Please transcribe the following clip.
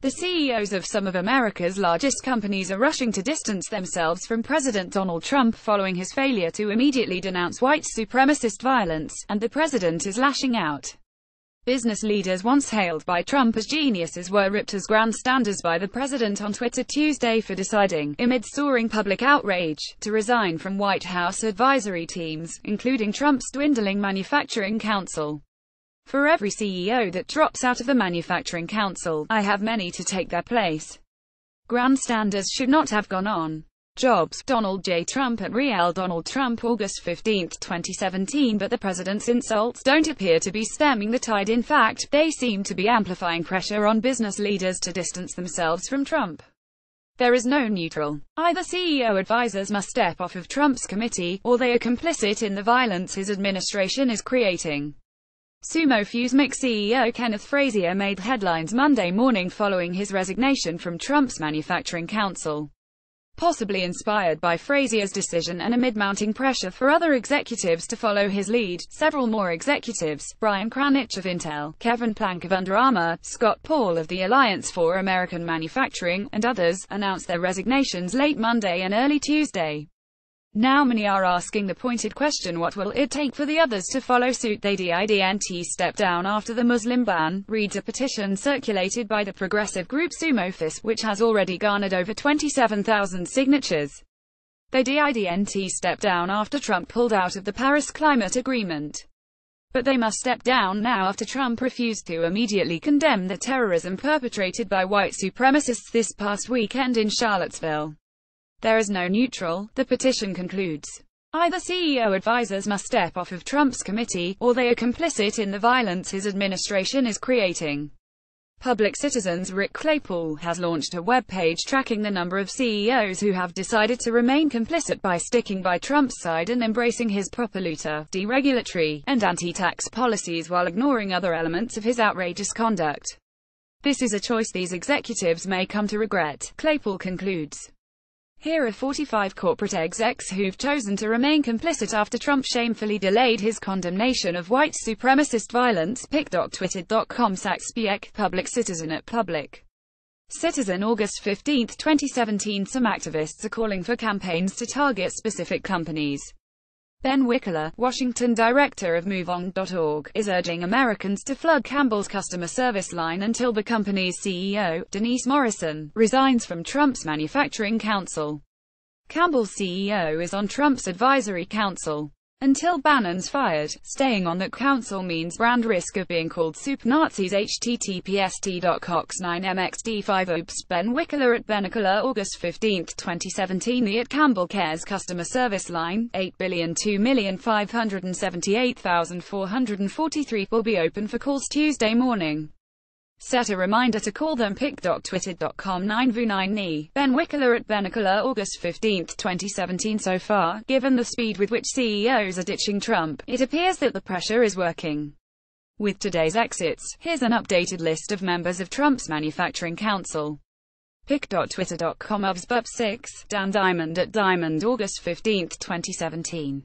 The CEOs of some of America's largest companies are rushing to distance themselves from President Donald Trump following his failure to immediately denounce white supremacist violence, and the president is lashing out. Business leaders once hailed by Trump as geniuses were ripped as grandstanders by the president on Twitter Tuesday for deciding, amid soaring public outrage, to resign from White House advisory teams, including Trump's dwindling Manufacturing Council. For every CEO that drops out of the Manufacturing Council, I have many to take their place. Grandstanders should not have gone on. Jobs, Donald J. Trump at Real Donald Trump, August 15, 2017. But the president's insults don't appear to be stemming the tide. In fact, they seem to be amplifying pressure on business leaders to distance themselves from Trump. There is no neutral. Either CEO advisors must step off of Trump's committee, or they are complicit in the violence his administration is creating. Sumo Fusemic CEO Kenneth Frazier made headlines Monday morning following his resignation from Trump's Manufacturing Council. Possibly inspired by Frazier's decision and amid mounting pressure for other executives to follow his lead, several more executives, Brian Kranich of Intel, Kevin Plank of Under Armour, Scott Paul of the Alliance for American Manufacturing, and others, announced their resignations late Monday and early Tuesday. Now many are asking the pointed question, what will it take for the others to follow suit? They didn't step down after the Muslim ban, reads a petition circulated by the progressive group Sumo Fis, which has already garnered over 27,000 signatures. They didn't step down after Trump pulled out of the Paris Climate Agreement. But they must step down now after Trump refused to immediately condemn the terrorism perpetrated by white supremacists this past weekend in Charlottesville. There is no neutral, the petition concludes. Either CEO advisors must step off of Trump's committee, or they are complicit in the violence his administration is creating. Public Citizen's Rick Claypool has launched a web page tracking the number of CEOs who have decided to remain complicit by sticking by Trump's side and embracing his pro-polluter, deregulatory, and anti-tax policies while ignoring other elements of his outrageous conduct. This is a choice these executives may come to regret, Claypool concludes. Here are 45 corporate execs who've chosen to remain complicit after Trump shamefully delayed his condemnation of white supremacist violence. pic.twitter.com/spiek, Public Citizen at Public Citizen, August 15, 2017. Some activists are calling for campaigns to target specific companies. Ben Wickler, Washington director of MoveOn.org, is urging Americans to flood Campbell's customer service line until the company's CEO, Denise Morrison, resigns from Trump's Manufacturing Council. Campbell's CEO is on Trump's advisory council. Until Bannon's fired, staying on that council means brand risk of being called soup Nazis. https://t.cox9mxd5 Oops. Ben Wickler at Benicola, August 15, 2017. The at Campbell Cares customer service line, 8,002,578,443, will be open for calls Tuesday morning. Set a reminder to call them. pic.twitter.com/9vu9ne, Ben Wickler at Benicola, August 15, 2017. So far, given the speed with which CEOs are ditching Trump, it appears that the pressure is working. With today's exits, here's an updated list of members of Trump's Manufacturing Council. pic.twitter.com/ubsbub6, Dan Diamond at Diamond, August 15, 2017.